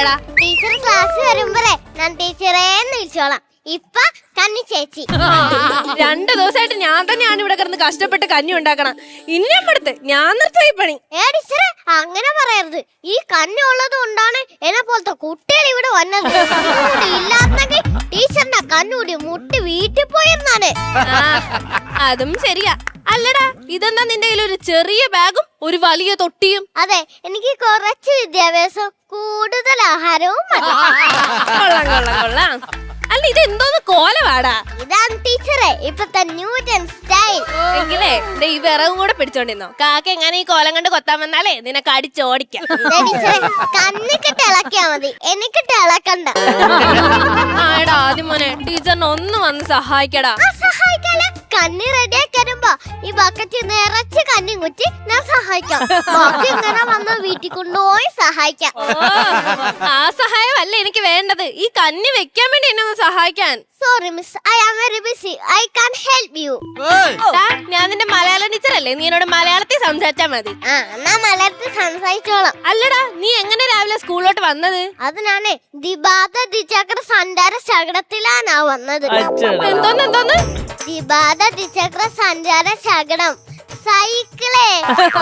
മനസ്സിലായില്ലടാ. Teacher class വരുമ്പോഴേ ഞാൻ ടീച്ചറേന്ന് വിളിച്ചോളാം. ഇപ്പൊ കന്നി ചേച്ചി. 2 ദിവസമായിട്ട് ഞാൻ തന്നെയാണ് ഇവിടെ കിടന്ന് കഷ്ടപ്പെട്ട് കഞ്ഞി ഉണ്ടാക്കണം. ഇനി നമ്മടുത്ത് ഞാൻ നിർത്തി പണി. ടീച്ചറെ അങ്ങനെ പറയരുത്. ഈ കന്നി ഉള്ളത് കൊണ്ടാണ് എന്നെ പോലത്തെ കുട്ടികൾ ഇവിടെ വന്നത്. ഇല്ലാന്നെങ്കിൽ ടീച്ചറിന്റെ കണ്ണൂടി മുട്ടി വീട്ടിൽ പോയെന്നാണ്. അതും ശരിയാ. അല്ലടാ, ഇതെന്താ നിന്റെ കയ്യിൽ ഒരു ചെറിയ ബാഗും ഒരു വലിയ തൊട്ടിയും? അതെ, എനിക്ക് കുറച്ച് വിദ്യാഭ്യാസം കൂടുതൽ ആഹാരവും മതി. കൊള്ളാം കൊള്ളാം കൊള്ളാം. അല്ല, ഇത് എന്തോന്ന് കോലവാടാ? ഇതാണ് ടീച്ചറെ ഇപ്പത്തെ ന്യൂജൻ സ്റ്റൈൽ. എങ്കിലേ ഈ വിറകും കൂടെ പിടിച്ചോണ്ടിരുന്നോ. കാക്ക എങ്ങനെ ഈ കോലം കണ്ട് കൊത്താൻ വന്നാലേ നിനക്ക് അടിച്ചോടിക്കാം. കണ്ണിക്കിട്ട് ഇളക്കിയാ മതി, എനിക്കിട്ട് ഇളക്കണ്ട. ആടാ ആദ്യം മോനെ, ടീച്ചറിനെ ഒന്ന് വന്ന് സഹായിക്കടാ. സഹായിക്കാല. കന്നി റെഡിയാക്കി വരുമ്പോ ഈ ബക്കറ്റിൽ നിറച്ച് കന്നി കുറ്റി ഞാൻ സഹായിക്കാം. ബാക്കി ഇങ്ങനെ വന്ന് വീട്ടിൽ കൊണ്ടുപോയി സഹായിക്കാം. ആ സഹായമല്ല എനിക്ക് വേണ്ടത്, ഈ കന്നി വെക്കാൻ വേണ്ടി എന്നെ ഒന്ന് സഹായിക്കാൻ. Sorry miss, I am very busy, I can help you. ഞാൻ നിന്റെ മലയാളം ടീച്ചറല്ലേ, നീ എന്നോട് മലയാളത്തിൽ സംസാരിച്ചാ മതി. എന്നാ മലയാളത്തിൽ സംസാരിച്ചോളാം. അല്ലടാ, നീ എങ്ങനെ രാവിലെ സ്കൂളിലോട്ട് വന്നത്? അത് ഞാന് ദിബാദ ദ്വിചക്ര സഞ്ചാര ശകടത്തിലാണ് വന്നത്. എന്തോന്ന്? ദിബാദ ദ്വിചക്ര സഞ്ചാര ശകടം സൈക്കിളേ.